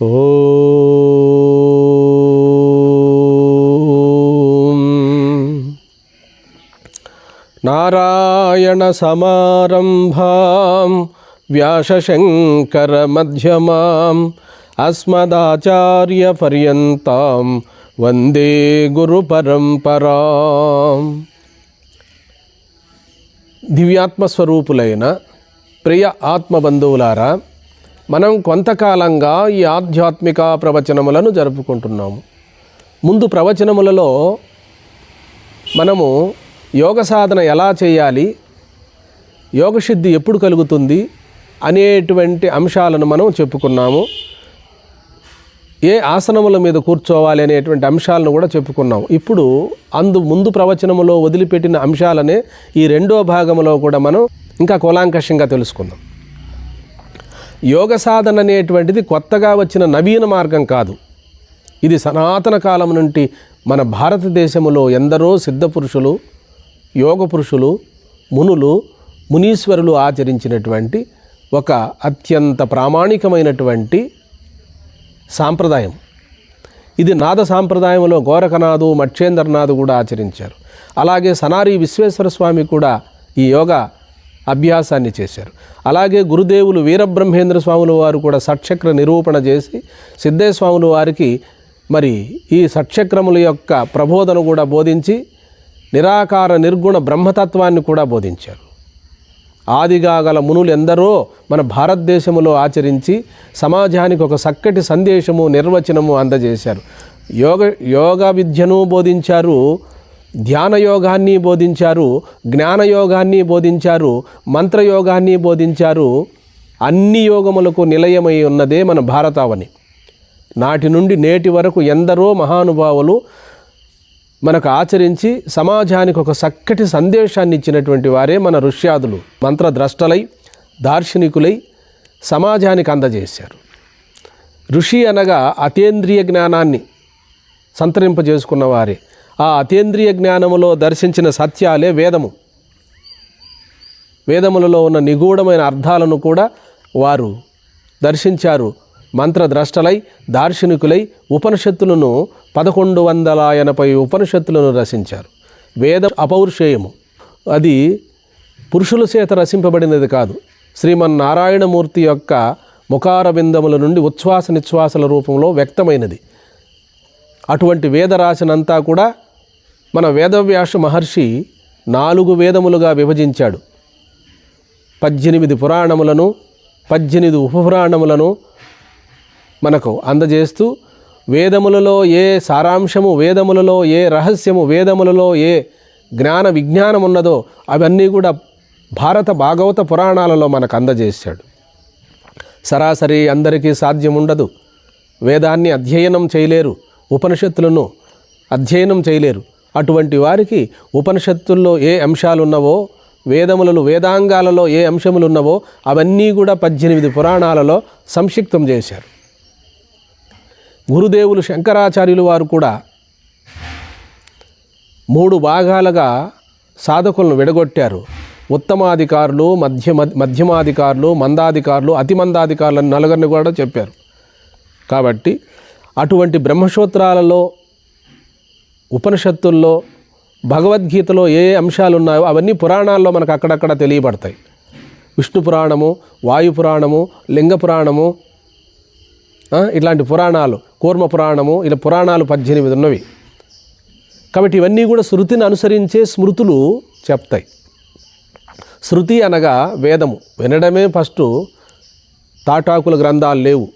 ఓం నారాయణ సమారంభాం వ్యాసశంకర మధ్యమాం అస్మదాచార్య పర్యంతాం వందే గురు పరంపరాం. దివ్యాత్మస్వరూపులైన ప్రియ ఆత్మబంధువులారా, మనం కొంతకాలంగా ఈ ఆధ్యాత్మిక ప్రవచనములను జరుపుకుంటున్నాము. ముందు ప్రవచనములలో మనము యోగ సాధన ఎలా చేయాలి, యోగసిద్ధి ఎప్పుడు కలుగుతుంది అనేటువంటి అంశాలను మనం చెప్పుకున్నాము. ఏ ఆసనముల మీద కూర్చోవాలి అనేటువంటి అంశాలను కూడా చెప్పుకున్నాం. ఇప్పుడు ముందు ప్రవచనములో వదిలిపెట్టిన అంశాలనే ఈ రెండో భాగంలో కూడా మనం ఇంకా కూలంకషంగా తెలుసుకుందాం. యోగ సాధన అనేటువంటిది కొత్తగా వచ్చిన నవీన మార్గం కాదు. ఇది సనాతన కాలం నుండి మన భారతదేశంలో ఎందరో సిద్ధపురుషులు, యోగ పురుషులు, మునులు, మునీశ్వరులు ఆచరించినటువంటి ఒక అత్యంత ప్రామాణికమైనటువంటి సాంప్రదాయం. ఇది నాద సాంప్రదాయంలో గోరఖనాథు, మక్షేంద్రనాథు కూడా ఆచరించారు. అలాగే సనారి విశ్వేశ్వర స్వామి కూడా ఈ యోగా అభ్యాసాన్ని చేశారు. అలాగే గురుదేవులు వీరబ్రహ్మేంద్ర స్వాముల వారు కూడా షట్చక్ర నిరూపణ చేసి సిద్ధేశ్వాముల వారికి మరి ఈ షట్చక్రముల యొక్క ప్రబోధన కూడా బోధించి నిరాకార నిర్గుణ బ్రహ్మతత్వాన్ని కూడా బోధించారు. ఆదిగా గల మునులు ఎందరో మన భారతదేశంలో ఆచరించి సమాజానికి ఒక చక్కటి సందేశము, నిర్వచనము అందజేశారు. యోగ విద్యను బోధించారు, ధ్యానయోగాన్ని బోధించారు, జ్ఞానయోగాన్ని బోధించారు, మంత్రయోగాన్ని బోధించారు. అన్ని యోగములకు నిలయమై ఉన్నదే మన భారతావని. నాటి నుండి నేటి వరకు ఎందరో మహానుభావులు మనకు ఆచరించి సమాజానికి ఒక చక్కటి సందేశాన్ని ఇచ్చినటువంటి వారే మన ఋష్యాదులు. మంత్రద్రష్టలై, దార్శనికులై సమాజానికి అందజేశారు. ఋషి అనగా అతేంద్రియ జ్ఞానాన్ని సంతరింపజేసుకున్న వారే. ఆ అతేంద్రియ జ్ఞానములో దర్శించిన సత్యాలే వేదము. వేదములలో ఉన్న నిగూఢమైన అర్థాలను కూడా వారు దర్శించారు. మంత్రద్రష్టలై, దార్శనికులై ఉపనిషత్తులను 1180 ఉపనిషత్తులను రచించారు. వేద అపౌరుషేయము, అది పురుషుల చేత రచింపబడినది కాదు. శ్రీమన్నారాయణమూర్తి యొక్క ముఖార బిందముల నుండి ఉచ్ఛ్వాస నిశ్వాసల రూపంలో వ్యక్తమైనది. అటువంటి వేదరాశనంతా కూడా మన వేదవ్యాస మహర్షి 4 వేదములుగా విభజించాడు. 18 పురాణములను, 18 ఉపపురాణములను మనకు అందజేస్తూ వేదములలో ఏ సారాంశము, వేదములలో ఏ రహస్యము, వేదములలో ఏ జ్ఞాన విజ్ఞానం ఉన్నదో అవన్నీ కూడా భారత భాగవత పురాణాలలో మనకు అందజేశాడు. సరాసరి అందరికీ సాధ్యం ఉండదు. వేదాన్ని అధ్యయనం చేయలేరు, ఉపనిషత్తులను అధ్యయనం చేయలేరు. అటువంటి వారికి ఉపనిషత్తుల్లో ఏ అంశాలు ఉన్నవో, వేదములలో వేదాంగాలలో ఏ అంశములు ఉన్నవో అవన్నీ కూడా 18 పురాణాలలో సంక్షిప్తం చేశారు. గురుదేవులు శంకరాచార్యులు వారు కూడా 3 భాగాలుగా సాధకులను విడగొట్టారు. ఉత్తమాధికారులు, మధ్యమాధికారులు, మందాధికారులు, అతిమందాధికారులను 4 కూడా చెప్పారు. కాబట్టి అటువంటి బ్రహ్మసూత్రాలలో, ఉపనిషత్తుల్లో, భగవద్గీతలో ఏ అంశాలు ఉన్నాయో అవన్నీ పురాణాల్లో మనకు అక్కడక్కడ తెలియబడతాయి. విష్ణు పురాణము, వాయు పురాణము, లింగ పురాణము, ఇట్లాంటి పురాణాలు, కూర్మ పురాణము, ఇలా పురాణాలు 18 ఉన్నవి. కాబట్టి ఇవన్నీ కూడా శృతిని అనుసరించే స్మృతులు చెప్తాయి. శృతి అనగా వేదము. వినడమే ఫస్ట్. తాటాకుల గ్రంథాలు లేవు,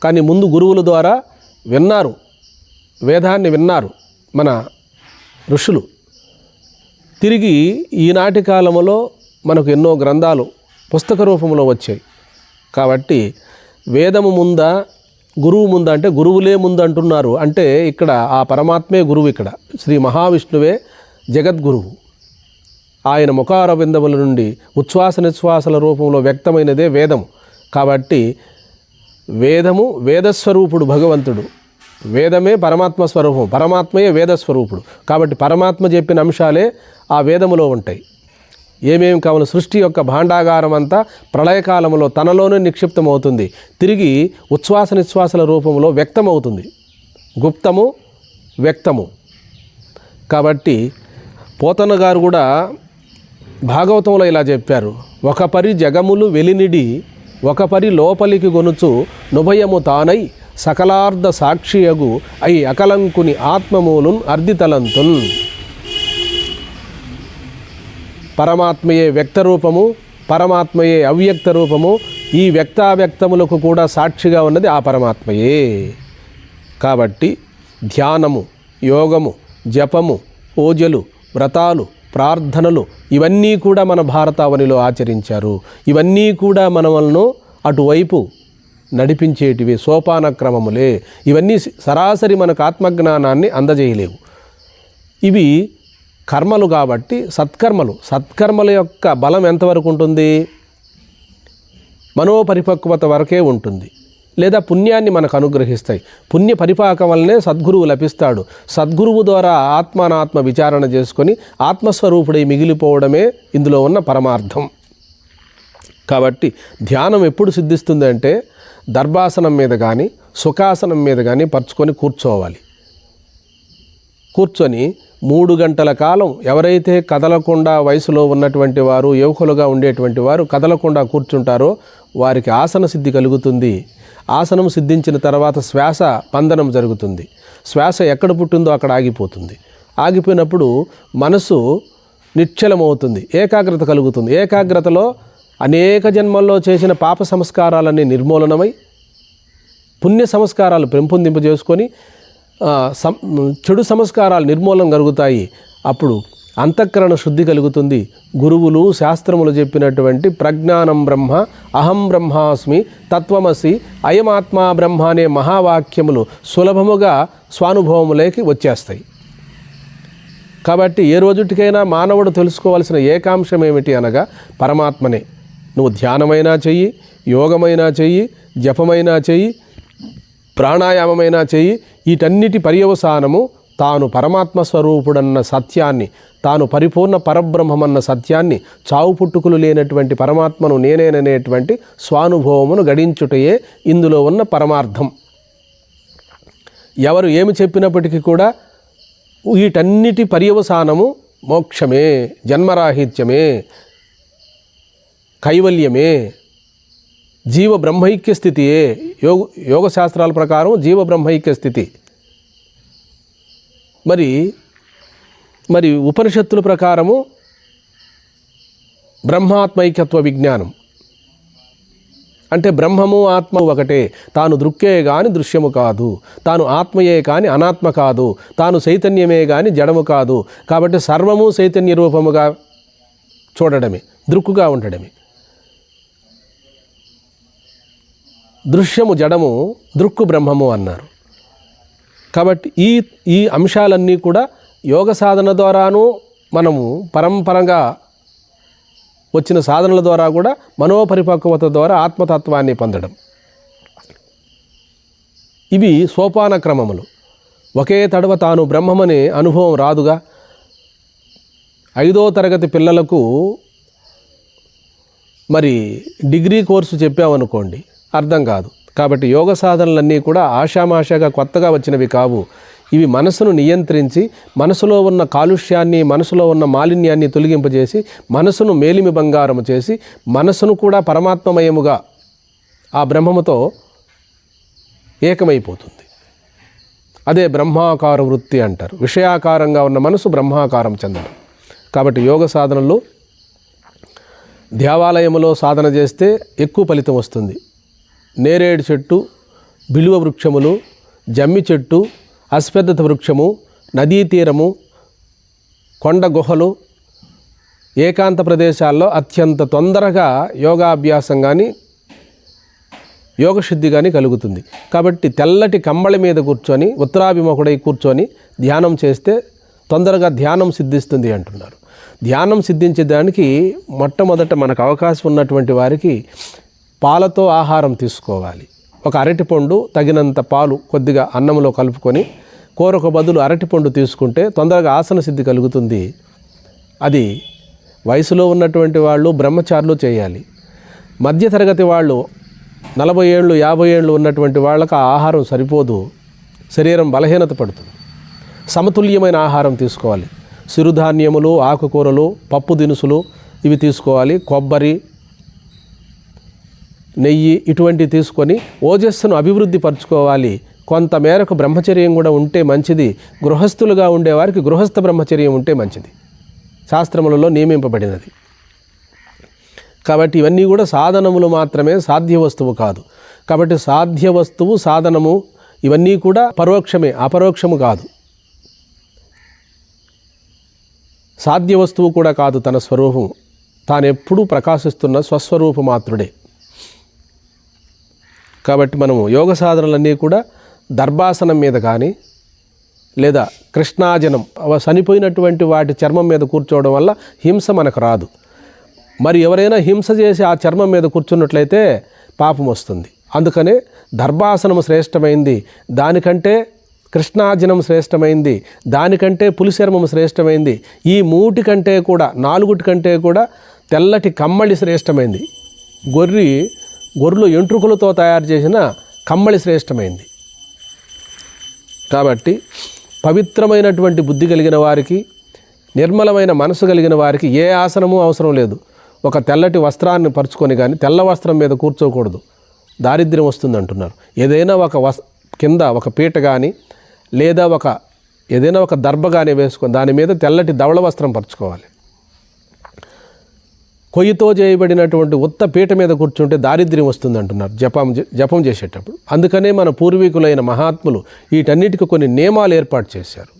కానీ ముందు గురువుల ద్వారా విన్నారు, వేదాన్ని విన్నారు మన ఋషులు. తిరిగి ఈనాటి కాలంలో మనకు ఎన్నో గ్రంథాలు పుస్తక రూపంలో వచ్చాయి. కాబట్టి వేదము ముందా, గురువు ముందా అంటే గురువులే ముందు అంటున్నారు. అంటే ఇక్కడ ఆ పరమాత్మే గురువు. ఇక్కడ శ్రీ మహావిష్ణువే జగద్గురువు. ఆయన ముఖార బిందముల నుండి ఉచ్ఛ్వాస నిశ్వాసల రూపంలో వ్యక్తమైనదే వేదము. కాబట్టి వేదము వేదస్వరూపుడు భగవంతుడు. వేదమే పరమాత్మ స్వరూపం, పరమాత్మయే వేదస్వరూపుడు. కాబట్టి పరమాత్మ చెప్పిన అంశాలే ఆ వేదములో ఉంటాయి. ఏమేమి కావాలి, సృష్టి యొక్క భాండాగారం అంతా ప్రళయకాలంలో తనలోనే నిక్షిప్తమవుతుంది, తిరిగి ఉచ్ఛ్వాస నిశ్వాసల రూపంలో వ్యక్తమవుతుంది, గుప్తము వ్యక్తము. కాబట్టి పోతన్న గారు కూడా భాగవతంలో ఇలా చెప్పారు, ఒక పరి జగములు వెలినిడి ఒక పరి లోపలికి గొనుచు నుభయము తానై సకలార్ధ సాక్షియగు అయి అకలంకుని ఆత్మమూలున్ అర్ధితలంతున్. పరమాత్మయే వ్యక్తరూపము, పరమాత్మయే అవ్యక్త రూపము, ఈ వ్యక్తావ్యక్తములకు కూడా సాక్షిగా ఉన్నది ఆ పరమాత్మయే. కాబట్టి ధ్యానము, యోగము, జపము, పూజలు, వ్రతాలు, ప్రార్థనలు ఇవన్నీ కూడా మన భారతావనిలో ఆచరించారు. ఇవన్నీ కూడా మనలను అటువైపు నడిపించేటివి, సోపాన క్రమములే. ఇవన్నీ సరాసరి మనకు ఆత్మజ్ఞానాన్ని అందజేయలేవు. ఇవి కర్మలు కాబట్టి సత్కర్మలు. సత్కర్మల యొక్క బలం ఎంతవరకు ఉంటుంది? మనోపరిపక్వత వరకే ఉంటుంది, లేదా పుణ్యాన్ని మనకు అనుగ్రహిస్తాయి. పుణ్య పరిపాకం వల్లనే సద్గురువు లభిస్తాడు. సద్గురువు ద్వారా ఆత్మానాత్మ విచారణ చేసుకొని ఆత్మస్వరూపుడై మిగిలిపోవడమే ఇందులో ఉన్న పరమార్థం. కాబట్టి ధ్యానం ఎప్పుడు సిద్ధిస్తుంది అంటే దర్భాసనం మీద కానీ సుఖాసనం మీద కానీ పరుచుకొని కూర్చోవాలి. కూర్చొని 3 గంటల కాలం ఎవరైతే కదలకుండా వయసులో ఉన్నటువంటి వారు, యువకులుగా ఉండేటువంటి వారు కదలకుండా కూర్చుంటారో వారికి ఆసన సిద్ధి కలుగుతుంది. ఆసనం సిద్ధించిన తర్వాత శ్వాస బంధనం జరుగుతుంది. శ్వాస ఎక్కడ పుట్టిందో అక్కడ ఆగిపోతుంది. ఆగిపోయినప్పుడు మనసు నిశ్చలమవుతుంది, ఏకాగ్రత కలుగుతుంది. ఏకాగ్రతలో అనేక జన్మల్లో చేసిన పాప సంస్కారాలన్నీ నిర్మూలనమై పుణ్య సంస్కారాలు పెంపొందింపజేసుకొని చెడు సంస్కారాలు నిర్మూలన కలుగుతాయి. అప్పుడు అంతఃకరణ శుద్ధి కలుగుతుంది. గురువులు శాస్త్రములు చెప్పినటువంటి ప్రజ్ఞానం బ్రహ్మ, అహం బ్రహ్మాస్మి, తత్వమసి, అయమాత్మా బ్రహ్మ అనే మహావాక్యములు సులభముగా స్వానుభవములోకి వచ్చేస్తాయి. కాబట్టి ఏ రోజుటికైనా మానవుడు తెలుసుకోవాల్సిన ఏకాంశం ఏమిటి అనగా పరమాత్మనే. నువ్వు ధ్యానమైనా చెయ్యి, యోగమైనా చెయ్యి, జపమైనా చెయ్యి, ప్రాణాయామమైనా చెయ్యి, వీటన్నిటి పర్యవసానము తాను పరమాత్మ స్వరూపుడన్న సత్యాన్ని, తాను పరిపూర్ణ పరబ్రహ్మమన్న సత్యాన్ని, చావు పుట్టుకులు లేనటువంటి పరమాత్మను నేనేననేటువంటి స్వానుభవమును గడించుటయే ఇందులో ఉన్న పరమార్థం. ఎవరు ఏమి చెప్పినప్పటికీ కూడా వీటన్నిటి పర్యవసానము మోక్షమే, జన్మరాహిత్యమే, కైవల్యమే, జీవ బ్రహ్మైక్య స్థితియే. యోగశాస్త్రాల ప్రకారం జీవ బ్రహ్మైక్య స్థితి. మరి ఉపనిషత్తుల ప్రకారము బ్రహ్మాత్మైక్యత్వ విజ్ఞానం అంటే బ్రహ్మము ఆత్మ ఒకటే, తాను దృక్కే గాని దృశ్యము కాదు, తాను ఆత్మయే కాని అనాత్మ కాదు, తాను చైతన్యమే గాని జడము కాదు. కాబట్టి సర్వము చైతన్య రూపముగా చూడడమే, దృక్కుగా ఉండడమే. దృశ్యము జడము, దృక్కు బ్రహ్మము అన్నారు. కాబట్టి ఈ అంశాలన్నీ కూడా యోగ సాధన ద్వారాను, మనము పరంపరంగా వచ్చిన సాధనల ద్వారా కూడా మనోపరిపక్వత ద్వారా ఆత్మతత్వాన్ని పొందడం. ఇవి సోపాన క్రమములు. ఒకే తడవ తాను బ్రహ్మమనే అనుభవం రాదుగా. 5వ తరగతి పిల్లలకు మరి డిగ్రీ కోర్సు చెప్పామనుకోండి, అర్థం కాదు. కాబట్టి యోగ సాధనలన్నీ కూడా ఆషామాషాగా కొత్తగా వచ్చినవి కావు. ఇవి మనసును నియంత్రించి, మనసులో ఉన్న కాలుష్యాన్ని, మనసులో ఉన్న మాలిన్యాన్ని తొలగింపజేసి, మనసును మేలిమి బంగారము చేసి, మనసును కూడా పరమాత్మమయముగా ఆ బ్రహ్మముతో ఏకమైపోతుంది. అదే బ్రహ్మాకార వృత్తి అంటారు. విషయాకారంగా ఉన్న మనసు బ్రహ్మాకారం చెందడం. కాబట్టి యోగ సాధనలు దేవాలయములో సాధన చేస్తే ఎక్కువ ఫలితం వస్తుంది. నేరేడు చెట్టు, బిలువ వృక్షములు, జమ్మి చెట్టు, అశ్వత్థ వృక్షము, నదీ తీరము, కొండ గుహలు, ఏకాంత ప్రదేశాల్లో అత్యంత తొందరగా యోగాభ్యాసం కానీ యోగశుద్ధి కానీ కలుగుతుంది. కాబట్టి తెల్లటి కంబళి మీద కూర్చొని ఉత్తరాభిముఖుడై కూర్చొని ధ్యానం చేస్తే తొందరగా ధ్యానం సిద్ధిస్తుంది అంటున్నారు. ధ్యానం సిద్ధించేదానికి మొట్టమొదట మనకు అవకాశం ఉన్నటువంటి వారికి పాలతో ఆహారం తీసుకోవాలి. ఒక అరటిపండు, తగినంత పాలు కొద్దిగా అన్నంలో కలుపుకొని కూరకు బదులు అరటిపండు తీసుకుంటే తొందరగా ఆసన సిద్ధి కలుగుతుంది. అది వయసులో ఉన్నటువంటి వాళ్ళు బ్రహ్మచారులు చేయాలి. మధ్యతరగతి వాళ్ళు 40 ఏళ్ళు 50 ఏళ్ళు ఉన్నటువంటి వాళ్ళకి ఆ ఆహారం సరిపోదు, శరీరం బలహీనత పడుతుంది. సమతుల్యమైన ఆహారం తీసుకోవాలి. సిరుధాన్యములు, ఆకుకూరలు, పప్పు దినుసులు ఇవి తీసుకోవాలి. కొబ్బరి, నెయ్యి ఇటువంటివి తీసుకొని ఓజస్సును అభివృద్ధి పరచుకోవాలి. కొంతమేరకు బ్రహ్మచర్యం కూడా ఉంటే మంచిది. గృహస్థులుగా ఉండేవారికి గృహస్థ బ్రహ్మచర్యం ఉంటే మంచిది, శాస్త్రములలో నియమింపబడినది. కాబట్టి ఇవన్నీ కూడా సాధనములు మాత్రమే, సాధ్య వస్తువు కాదు. కాబట్టి సాధ్య వస్తువు, సాధనము ఇవన్నీ కూడా పరోక్షమే, అపరోక్షము కాదు. సాధ్య వస్తువు కూడా కాదు తన స్వరూపం, తానెప్పుడూ ప్రకాశిస్తున్న స్వస్వరూప మాత్రుడే. కాబట్టి మనము యోగ సాధనలన్నీ కూడా దర్భాసనం మీద కానీ లేదా కృష్ణాజనం చనిపోయినటువంటి వాటి చర్మం మీద కూర్చోవడం వల్ల హింస మనకు రాదు. మరి ఎవరైనా హింస చేసి ఆ చర్మం మీద కూర్చున్నట్లయితే పాపం వస్తుంది. అందుకనే దర్భాసనం శ్రేష్టమైంది, దానికంటే కృష్ణాజనం శ్రేష్టమైంది, దానికంటే పులిచర్మం శ్రేష్టమైంది. ఈ 3 కంటే కూడా 4 కంటే కూడా తెల్లటి కమ్మళి శ్రేష్టమైంది. గొర్రెలు ఎంట్రుకలతో తయారు చేసిన కమ్మళి శ్రేష్టమైంది. కాబట్టి పవిత్రమైనటువంటి బుద్ధి కలిగిన వారికి, నిర్మలమైన మనసు కలిగిన వారికి ఏ ఆసనము అవసరం లేదు. ఒక తెల్లటి వస్త్రాన్ని పరుచుకొని కానీ తెల్ల వస్త్రం మీద కూర్చోకూడదు, దారిద్ర్యం వస్తుంది అంటున్నారు. ఏదైనా ఒక కింద ఒక పీట కానీ లేదా ఏదైనా ఒక దర్భ కానీ వేసుకొని దాని మీద తెల్లటి ధవళ వస్త్రం పరుచుకోవాలి. కొయ్యితో చేయబడినటువంటి ఉత్త పీట మీద కూర్చుంటే దారిద్ర్యం వస్తుంది అంటున్నారు జపం చేసేటప్పుడు. అందుకనే మన పూర్వీకులైన మహాత్ములు వీటన్నిటికీ కొన్ని నియమాలు ఏర్పాటు చేశారు.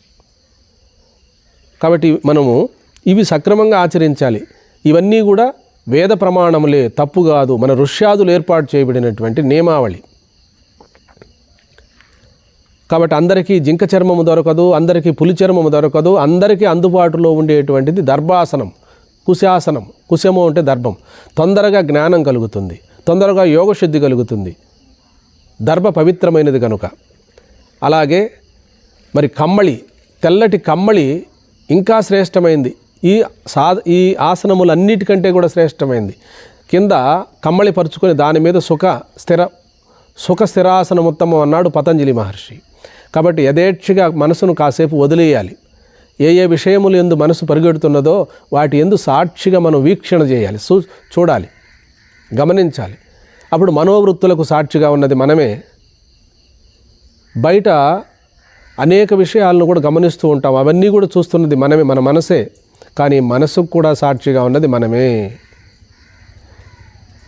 కాబట్టి మనము ఇవి సక్రమంగా ఆచరించాలి. ఇవన్నీ కూడా వేద ప్రమాణములే, తప్పు కాదు. మన ఋష్యాదులు ఏర్పాటు చేయబడినటువంటి నియమావళి. కాబట్టి అందరికీ జింక చర్మము దొరకదు, అందరికీ పులి చర్మము దొరకదు. అందరికీ అందుబాటులో ఉండేటువంటిది దర్భాసనం, కుశాసనం. కుశము అంటే దర్భం. తొందరగా జ్ఞానం కలుగుతుంది, తొందరగా యోగశుద్ధి కలుగుతుంది. దర్భ పవిత్రమైనది కనుక. అలాగే మరి కమ్మళి, తెల్లటి కమ్మళి ఇంకా శ్రేష్టమైంది. ఈ ఆసనములన్నిటికంటే కూడా శ్రేష్టమైంది. కింద కమ్మళి పరుచుకొని దాని మీద సుఖ స్థిరాసనం ఉత్తమం అన్నాడు పతంజలి మహర్షి. కాబట్టి యథేచ్ఛగా మనసును కాసేపు వదిలేయాలి. ఏ విషయములు ఎందు మనసు పరిగెడుతున్నదో వాటి ఎందు సాక్షిగా మనం వీక్షణ చేయాలి, చూడాలి, గమనించాలి. అప్పుడు మనోవృత్తులకు సాక్షిగా ఉన్నది మనమే. బయట అనేక విషయాలను కూడా గమనిస్తూ ఉంటాం, అవన్నీ కూడా చూస్తున్నది మనమే, మన మనసే. కానీ మనసుకు కూడా సాక్షిగా ఉన్నది మనమే.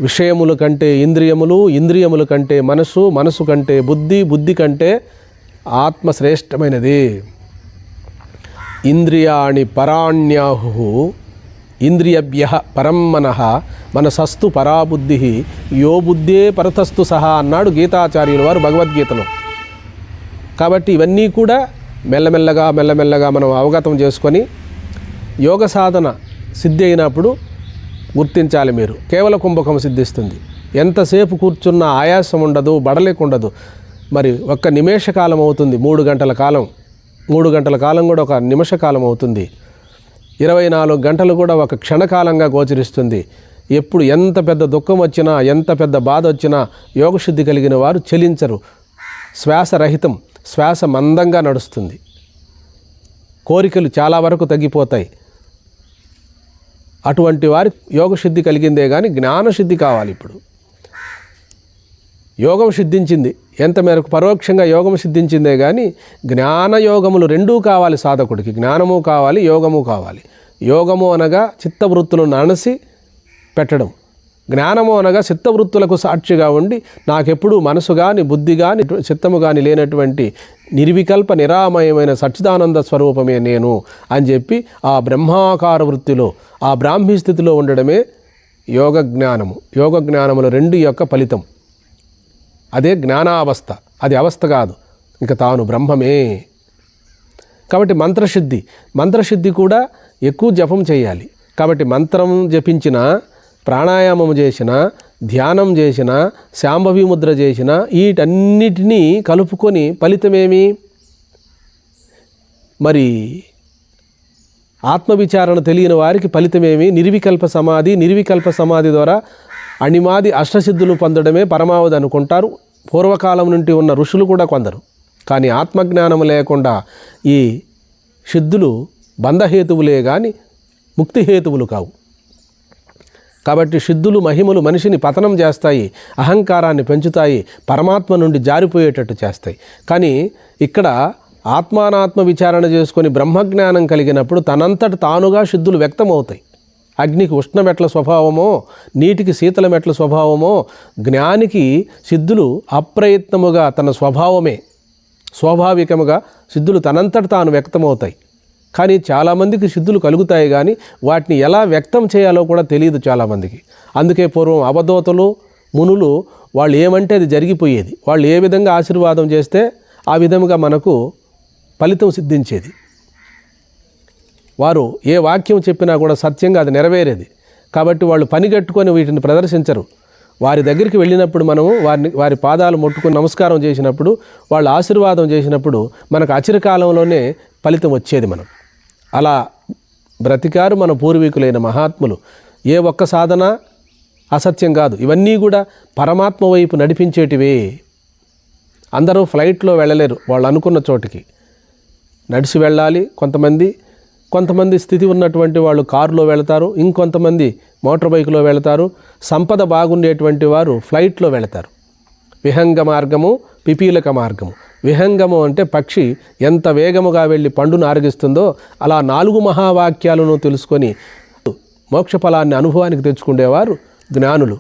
విషయముల కంటే ఇంద్రియములు, ఇంద్రియముల కంటే మనసు, మనసు కంటే బుద్ధి, బుద్ధి కంటే ఆత్మ శ్రేష్టమైనది. ఇంద్రియాణి పరాణ్యాహు ఇంద్రియభ్య పరం మనః మనసస్తు పరాబుద్ధి యో బుద్ధే పరతస్తు సహా అన్నాడు గీతాచార్యుల వారు భగవద్గీతలో. కాబట్టి ఇవన్నీ కూడా మెల్లమెల్లగా మనం అవగతం చేసుకొని యోగ సాధన సిద్ధి అయినప్పుడు గుర్తించాలి. మీరు కేవల కుంభకం సిద్ధిస్తుంది. ఎంతసేపు కూర్చున్నా ఆయాసం ఉండదు, బడలేకుండదు. మరి 1 నిమేష కాలం అవుతుంది, 3 గంటల కాలం. 3 గంటల కాలం కూడా 1 నిమిష కాలం అవుతుంది. 24 గంటలు కూడా 1 క్షణకాలంగా గోచరిస్తుంది. ఎప్పుడు ఎంత పెద్ద దుఃఖం వచ్చినా, ఎంత పెద్ద బాధ వచ్చినా యోగశుద్ధి కలిగిన వారు చలించరు. శ్వాస రహితం, శ్వాస మందంగా నడుస్తుంది. కోరికలు చాలా వరకు తగ్గిపోతాయి. అటువంటి వారి యోగశుద్ధి కలిగిందే కానీ జ్ఞానశుద్ధి కావాలి. ఇప్పుడు యోగం సిద్ధించింది, ఎంత మేరకు పరోక్షంగా యోగం సిద్ధించిందే కానీ జ్ఞానయోగములు రెండూ కావాలి సాధకుడికి. జ్ఞానము కావాలి, యోగము కావాలి. యోగము అనగా చిత్తవృత్తులను అణసి పెట్టడం, జ్ఞానము అనగా చిత్తవృత్తులకు సాక్షిగా ఉండి నాకెప్పుడు మనసు కానీ బుద్ధి కానీ చిత్తము కానీ లేనటువంటి నిర్వికల్ప నిరామయమైన సచ్చిదానంద స్వరూపమే నేను అని చెప్పి ఆ బ్రహ్మాకార వృత్తిలో, ఆ బ్రాహ్మీ స్థితిలో ఉండడమే యోగ జ్ఞానము. యోగ జ్ఞానముల రెండు యొక్క ఫలితం. అదే జ్ఞానావస్థ, అది అవస్థ కాదు, ఇంకా తాను బ్రహ్మమే. కాబట్టి మంత్రశుద్ధి కూడా ఎక్కువ జపం చేయాలి. కాబట్టి మంత్రం జపించిన, ప్రాణాయామం చేసిన, ధ్యానం చేసిన, శాంభవి ముద్ర చేసిన వీటన్నిటినీ కలుపుకొని ఫలితమేమి? మరి ఆత్మవిచారణ తెలియని వారికి ఫలితమేమి? నిర్వికల్ప సమాధి ద్వారా అణిమాది అష్టసిద్ధులు పొందడమే పరమావధి అనుకుంటారు పూర్వకాలం నుండి ఉన్న ఋషులు కూడా కొందరు. కానీ ఆత్మజ్ఞానం లేకుండా ఈ సిద్ధులు బంధహేతువులే కానీ ముక్తిహేతువులు కావు. కాబట్టి సిద్ధులు మహిమలు మనిషిని పతనం చేస్తాయి, అహంకారాన్ని పెంచుతాయి, పరమాత్మ నుండి జారిపోయేటట్టు చేస్తాయి. కానీ ఇక్కడ ఆత్మానాత్మ విచారణ చేసుకొని బ్రహ్మజ్ఞానం కలిగినప్పుడు తనంతట తానుగా సిద్ధులు వ్యక్తమవుతాయి. అగ్నికి ఉష్ణమెట్ల స్వభావమో, నీటికి శీతలమెట్ల స్వభావమో, జ్ఞానికి సిద్ధులు అప్రయత్నముగా తన స్వభావమే, స్వాభావికముగా సిద్ధులు తనంతట తాను వ్యక్తమవుతాయి. కానీ చాలామందికి సిద్ధులు కలుగుతాయి కానీ వాటిని ఎలా వ్యక్తం చేయాలో కూడా తెలియదు చాలామందికి. అందుకే పూర్వం అవధూతలు మునులు వాళ్ళు ఏమంటే అది జరిగిపోయేది. వాళ్ళు ఏ విధంగా ఆశీర్వాదం చేస్తే ఆ విధముగా మనకు ఫలితం సిద్ధించేది. వారు ఏ వాక్యం చెప్పినా కూడా సత్యంగా అది నెరవేరేది. కాబట్టి వాళ్ళు పనిగట్టుకొని వీటిని ప్రదర్శించరు. వారి దగ్గరికి వెళ్ళినప్పుడు మనము వారి పాదాలు ముట్టుకుని నమస్కారం చేసినప్పుడు, వాళ్ళు ఆశీర్వాదం చేసినప్పుడు మనకు అచిరకాలంలోనే ఫలితం వచ్చేది. మనం అలా బ్రతికారు మన పూర్వీకులైన మహాత్ములు. ఏ ఒక్క సాధన అసత్యం కాదు, ఇవన్నీ కూడా పరమాత్మ వైపు నడిపించేటివే. అందరూ ఫ్లైట్లో వెళ్ళలేరు, వాళ్ళు అనుకున్న చోటికి నడిచి వెళ్ళాలి. కొంతమంది స్థితి ఉన్నటువంటి వాళ్ళు కారులో వెళతారు, ఇంకొంతమంది మోటార్ బైకులో వెళతారు. సంపద బాగుండేటువంటి వారు ఫ్లైట్లో వెళతారు. విహంగ మార్గము, పిపీలక మార్గము. విహంగము అంటే పక్షి ఎంత వేగముగా వెళ్ళి పండును ఆరగిస్తుందో అలా 4 మహావాక్యాలను తెలుసుకొని మోక్ష ఫలాన్ని అనుభవానికి తెచ్చుకునేవారు జ్ఞానులు.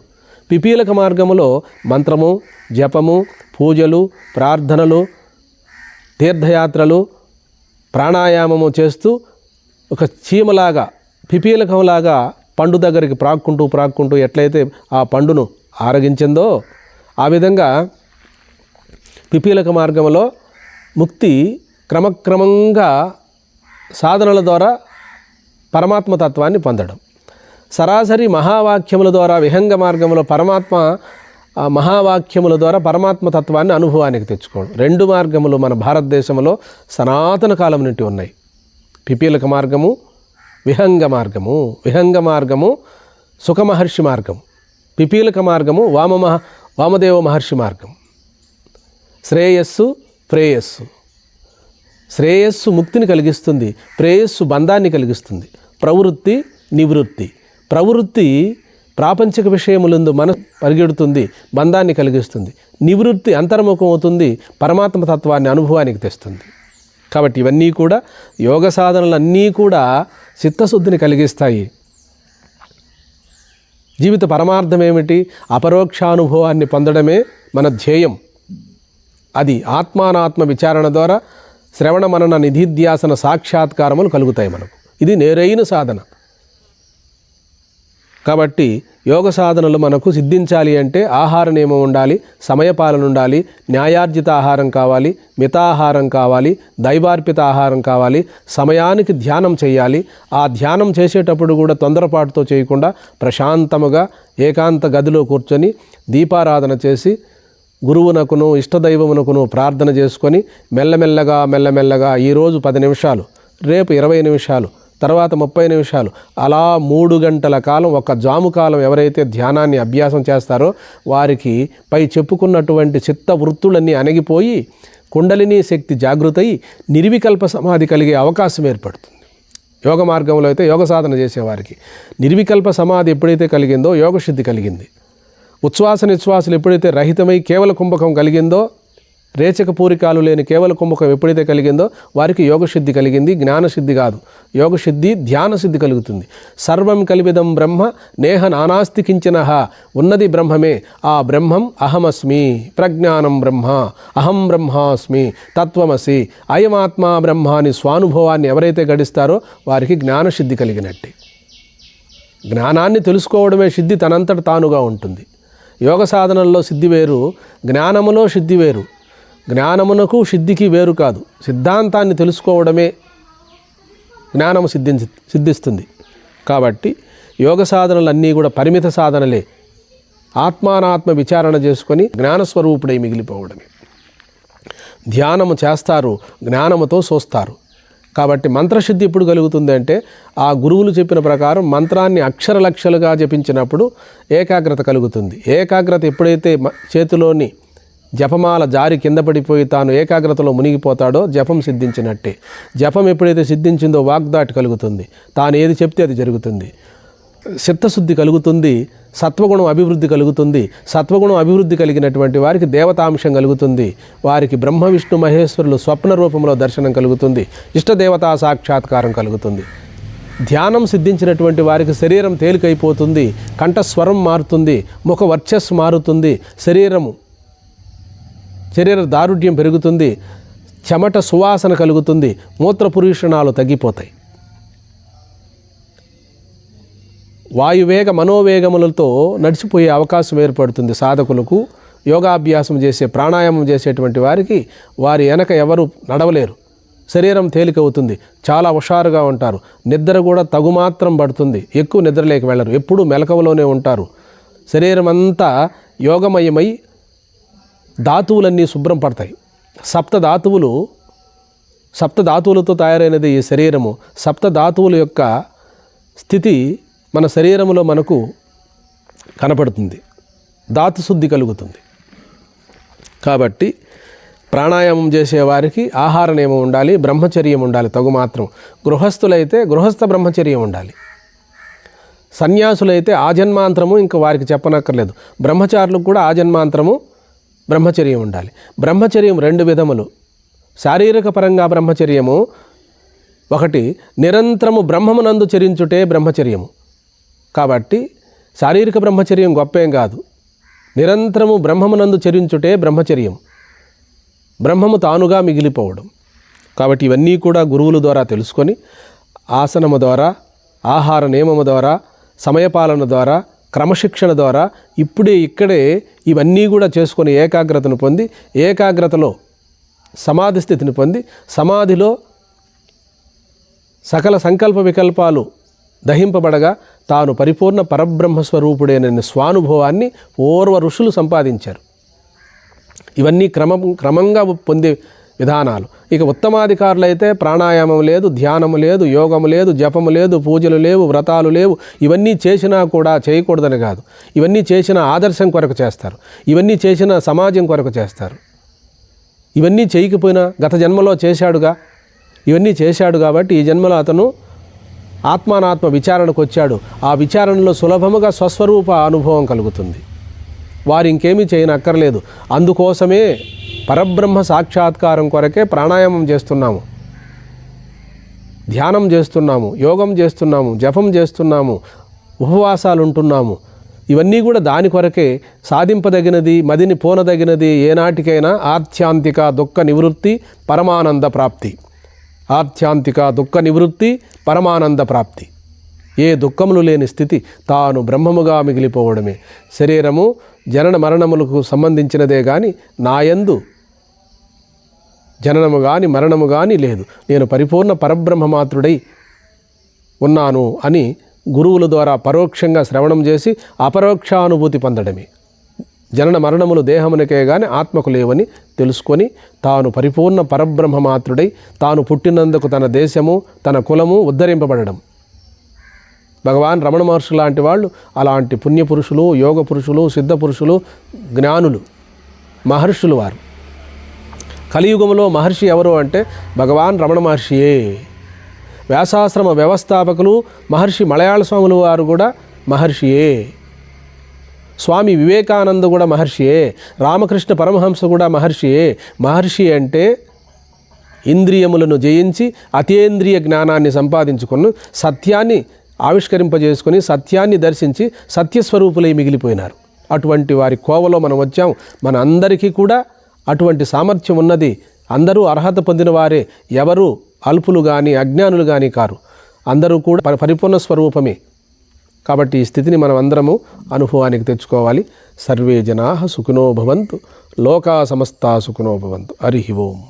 పిపీలక మార్గములో మంత్రము, జపము, పూజలు, ప్రార్థనలు, తీర్థయాత్రలు, ప్రాణాయామము చేస్తూ ఒక చీమలాగా పిపీలకంలాగా పండు దగ్గరికి ప్రాక్కుంటూ ఎట్లయితే ఆ పండును ఆరగించిందో ఆ విధంగా పిపీలక మార్గంలో ముక్తి క్రమక్రమంగా సాధనల ద్వారా పరమాత్మతత్వాన్ని పొందడం. సరాసరి మహావాక్యముల ద్వారా విహంగ మార్గంలో మహావాక్యముల ద్వారా పరమాత్మతత్వాన్ని అనుభవానికి తెచ్చుకోవడం. 2 మార్గములు మన భారతదేశంలో సనాతన కాలం నుండి ఉన్నాయి. పిపీలక మార్గము, విహంగ మార్గము. విహంగ మార్గము సుఖమహర్షి మార్గం, పిపీలక మార్గము వామదేవ మహర్షి మార్గం. శ్రేయస్సు, ప్రేయస్సు. శ్రేయస్సు ముక్తిని కలిగిస్తుంది, ప్రేయస్సు బంధాన్ని కలిగిస్తుంది. ప్రవృత్తి, నివృత్తి. ప్రవృత్తి ప్రాపంచిక విషయములందు మనసు పరిగెడుతుంది, బంధాన్ని కలిగిస్తుంది. నివృత్తి అంతర్ముఖం అవుతుంది, పరమాత్మ తత్వాన్ని అనుభవానికి తెస్తుంది. కాబట్టి ఇవన్నీ కూడా యోగ సాధనలన్నీ కూడా చిత్తశుద్ధిని కలిగిస్తాయి. జీవిత పరమార్థం ఏమిటి? అపరోక్షానుభవాన్ని పొందడమే మన ధ్యేయం. అది ఆత్మానాత్మ విచారణ ద్వారా శ్రవణ మనన నిధిధ్యాసన సాక్షాత్కారములు కలుగుతాయి మనకు. ఇది నేరైన సాధన. కాబట్టి యోగ సాధనలు మనకు సిద్ధించాలి అంటే ఆహార నియమం ఉండాలి, సమయపాలన ఉండాలి, న్యాయార్జిత ఆహారం కావాలి, మితాహారం కావాలి, దైవార్పిత ఆహారం కావాలి, సమయానికి ధ్యానం చేయాలి. ఆ ధ్యానం చేసేటప్పుడు కూడా తొందరపాటుతో చేయకుండా ప్రశాంతముగా ఏకాంత గదిలో కూర్చొని దీపారాధన చేసి గురువునకును ఇష్టదైవమునకును ప్రార్థన చేసుకొని మెల్లమెల్లగా ఈరోజు 10 నిమిషాలు, రేపు 20 నిమిషాలు, తర్వాత 30 నిమిషాలు, అలా 3 గంటల కాలం, ఒక జాము కాలం ఎవరైతే ధ్యానాన్ని అభ్యాసం చేస్తారో వారికి పై చెప్పుకున్నటువంటి చిత్త వృత్తులన్నీ అణగిపోయి కుండలిని శక్తి జాగృతయి నిర్వికల్ప సమాధి కలిగే అవకాశం ఏర్పడుతుంది. యోగ మార్గంలో అయితే యోగ సాధన చేసేవారికి నిర్వికల్ప సమాధి ఎప్పుడైతే కలిగిందో యోగసిద్ధి కలిగింది. ఉచ్ఛ్వాస నిశ్వాసలు ఎప్పుడైతే రహితమై కేవల కుంభకం కలిగిందో, రేచక పూరికాలు లేని కేవల కుంభకం ఎప్పుడైతే కలిగిందో వారికి యోగసిద్ధి కలిగింది. జ్ఞానసిద్ధి కాదు, యోగసిద్ధి ధ్యానసిద్ధి కలుగుతుంది. సర్వం కలివిదం బ్రహ్మ నేహ నానాస్తి కించనః. ఉన్నది బ్రహ్మమే, ఆ బ్రహ్మం అహమస్మి, ప్రజ్ఞానం బ్రహ్మ, అహం బ్రహ్మాస్మి, తత్వమసి, అయమాత్మా బ్రహ్మ అని స్వానుభవాన్ని ఎవరైతే గడిస్తారో వారికి జ్ఞానసిద్ధి కలిగినట్టే. జ్ఞానాన్ని తెలుసుకోవడమే సిద్ధి తనంతట తానుగా ఉంటుంది. యోగ సాధనల్లో సిద్ధి వేరు, జ్ఞానములో సిద్ధి వేరు. జ్ఞానమునకు సిద్ధికి వేరు కాదు. సిద్ధాంతాన్ని తెలుసుకోవడమే జ్ఞానము సిద్ధిస్తుంది. కాబట్టి యోగ సాధనలన్నీ కూడా పరిమిత సాధనలే. ఆత్మానాత్మ విచారణ చేసుకొని జ్ఞానస్వరూపుడై మిగిలిపోవడమే. ధ్యానము చేస్తారు, జ్ఞానముతో చూస్తారు. కాబట్టి మంత్రశుద్ధి ఎప్పుడు కలుగుతుంది అంటే ఆ గురువులు చెప్పిన ప్రకారం మంత్రాన్ని అక్షరలక్షలుగా జపించినప్పుడు ఏకాగ్రత కలుగుతుంది. ఏకాగ్రత ఎప్పుడైతే చేతిలోని జపమాల జారి కింద పడిపోయి తాను ఏకాగ్రతలో మునిగిపోతాడో జపం సిద్ధించినట్టే. జపం ఎప్పుడైతే సిద్ధించిందో వాగ్దాటి కలుగుతుంది, తాను ఏది చెప్తే అది జరుగుతుంది. చిత్తశుద్ధి కలుగుతుంది, సత్వగుణం అభివృద్ధి కలుగుతుంది. సత్వగుణం అభివృద్ధి కలిగినటువంటి వారికి దేవతాంశం కలుగుతుంది. వారికి బ్రహ్మ విష్ణు మహేశ్వరులు స్వప్న రూపంలో దర్శనం కలుగుతుంది. ఇష్టదేవతా సాక్షాత్కారం కలుగుతుంది. ధ్యానం సిద్ధించినటువంటి వారికి శరీరం తేలికైపోతుంది, కంఠస్వరం మారుతుంది, ముఖ వర్చస్సు మారుతుంది, శరీర దారుఢ్యం పెరుగుతుంది, చెమట సువాసన కలుగుతుంది, మూత్రపురీషణాలు తగ్గిపోతాయి. వాయువేగ మనోవేగములతో నడిచిపోయే అవకాశం ఏర్పడుతుంది సాధకులకు. యోగాభ్యాసం చేసే ప్రాణాయామం చేసేటువంటి వారికి వారి వెనక ఎవరు నడవలేరు. శరీరం తేలికవుతుంది, చాలా హుషారుగా ఉంటారు. నిద్ర కూడా తగుమాత్రం పడుతుంది, ఎక్కువ నిద్రలేకి వెళ్ళరు, ఎప్పుడూ మెలకువలోనే ఉంటారు. శరీరం అంతా యోగమయమై ధాతువులన్నీ శుభ్రం పడతాయి. సప్తధాతువులతో తయారైనది ఈ శరీరము. సప్తధాతువుల యొక్క స్థితి మన శరీరంలో మనకు కనపడుతుంది, ధాతుశుద్ధి కలుగుతుంది. కాబట్టి ప్రాణాయామం చేసేవారికి ఆహార నియమం ఉండాలి, బ్రహ్మచర్యం ఉండాలి తగుమాత్రం. గృహస్థులైతే గృహస్థ బ్రహ్మచర్యం ఉండాలి. సన్యాసులైతే ఆజన్మాంతరము ఇంకా వారికి చెప్పనక్కర్లేదు. బ్రహ్మచారులకు కూడా ఆజన్మాంతరము బ్రహ్మచర్యం ఉండాలి. బ్రహ్మచర్యం రెండు విధములు. శారీరక పరంగా బ్రహ్మచర్యము ఒకటి, నిరంతరము బ్రహ్మమునందు చరించుటే బ్రహ్మచర్యము. కాబట్టి శారీరక బ్రహ్మచర్యం గొప్పేం కాదు, నిరంతరము బ్రహ్మమునందు చరించుటే బ్రహ్మచర్యం, బ్రహ్మము తానుగా మిగిలిపోవడం. కాబట్టి ఇవన్నీ కూడా గురువుల ద్వారా తెలుసుకొని ఆసనము ద్వారా, ఆహార నియమము ద్వారా, సమయపాలన ద్వారా, క్రమశిక్షణ ద్వారా ఇక్కడే ఇవన్నీ కూడా చేసుకొని ఏకాగ్రతను పొంది, ఏకాగ్రతలో సమాధి స్థితిని పొంది, సమాధిలో సకల సంకల్ప వికల్పాలు దహింపబడగా తాను పరిపూర్ణ పరబ్రహ్మస్వరూపుడైన స్వానుభవాన్ని పూర్వ ఋషులు సంపాదించారు. ఇవన్నీ క్రమంగా పొందే విధానాలు. ఇక ఉత్తమాధికారులైతే ప్రాణాయామం లేదు, ధ్యానము లేదు, యోగము లేదు, జపము లేదు, పూజలు లేవు, వ్రతాలు లేవు. ఇవన్నీ చేసినా కూడా చేయకూడదని కాదు, ఇవన్నీ చేసిన ఆదర్శం కొరకు చేస్తారు, ఇవన్నీ చేసిన సమాజం కొరకు చేస్తారు. ఇవన్నీ చేయకపోయినా గత జన్మలో చేశాడుగా, ఇవన్నీ చేశాడు కాబట్టి ఈ జన్మలో అతను ఆత్మానాత్మ విచారణకు వచ్చాడు. ఆ విచారణలో సులభముగా స్వస్వరూప అనుభవం కలుగుతుంది. వారు ఇంకేమీ చేయనక్కర్లేదు. అందుకోసమే పరబ్రహ్మ సాక్షాత్కారం కొరకే ప్రాణాయామం చేస్తున్నాము, ధ్యానం చేస్తున్నాము, యోగం చేస్తున్నాము, జపం చేస్తున్నాము, ఉపవాసాలు ఉంటున్నాము. ఇవన్నీ కూడా దాని కొరకే. సాధింపదగినది, మదిని పోనదగినది ఏనాటికైనా ఆధ్యాంతిక దుఃఖ నివృత్తి, పరమానంద ప్రాప్తి. ఆధ్యాంతిక దుఃఖ నివృత్తి, పరమానంద ప్రాప్తి. ఏ దుఃఖములు లేని స్థితి, తాను బ్రహ్మముగా మిగిలిపోవడమే. శరీరము జనన మరణములకు సంబంధించినదే కానీ నాయందు జననము కానీ మరణము కానీ లేదు. నేను పరిపూర్ణ పరబ్రహ్మమాత్రుడై ఉన్నాను అని గురువుల ద్వారా పరోక్షంగా శ్రవణం చేసి అపరోక్షానుభూతి పొందడమే. జనన మరణములు దేహమునకే కానీ ఆత్మకు లేవని తెలుసుకొని తాను పరిపూర్ణ పరబ్రహ్మమాత్రుడై తాను పుట్టినందుకు తన దేశము, తన కులము ఉద్ధరింపబడడం. భగవాన్ రమణ మహర్షి లాంటి వాళ్ళు అలాంటి పుణ్యపురుషులు, యోగ పురుషులు, సిద్ధ పురుషులు, జ్ఞానులు, మహర్షులు. వారు కలియుగంలో మహర్షి ఎవరు అంటే భగవాన్ రమణ మహర్షియే. వ్యాసాశ్రమ వ్యవస్థాపకులు మహర్షి మలయాళ స్వాములు వారు కూడా మహర్షియే. స్వామి వివేకానంద కూడా మహర్షియే. రామకృష్ణ పరమహంస కూడా మహర్షియే. మహర్షి అంటే ఇంద్రియములను జయించి అతీంద్రియ జ్ఞానాన్ని సంపాదించుకుని సత్యాన్ని ఆవిష్కరింపజేసుకొని సత్యాన్ని దర్శించి సత్యస్వరూపులై మిగిలిపోయినారు. అటువంటి వారి కోవలో మనం వచ్చాం. మన అందరికీ కూడా అటువంటి సామర్థ్యం ఉన్నది. అందరూ అర్హత పొందిన వారే, ఎవరు అల్పులు కానీ అజ్ఞానులు కానీ కారు. అందరూ కూడా పరిపూర్ణ స్వరూపమే. కాబట్టి ఈ స్థితిని మనం అందరము అనుభవానికి తెచ్చుకోవాలి. సర్వే జనాః సుఖినో భవంతు, లోకా సమస్తా సుఖినో భవంతు. హరి ఓం.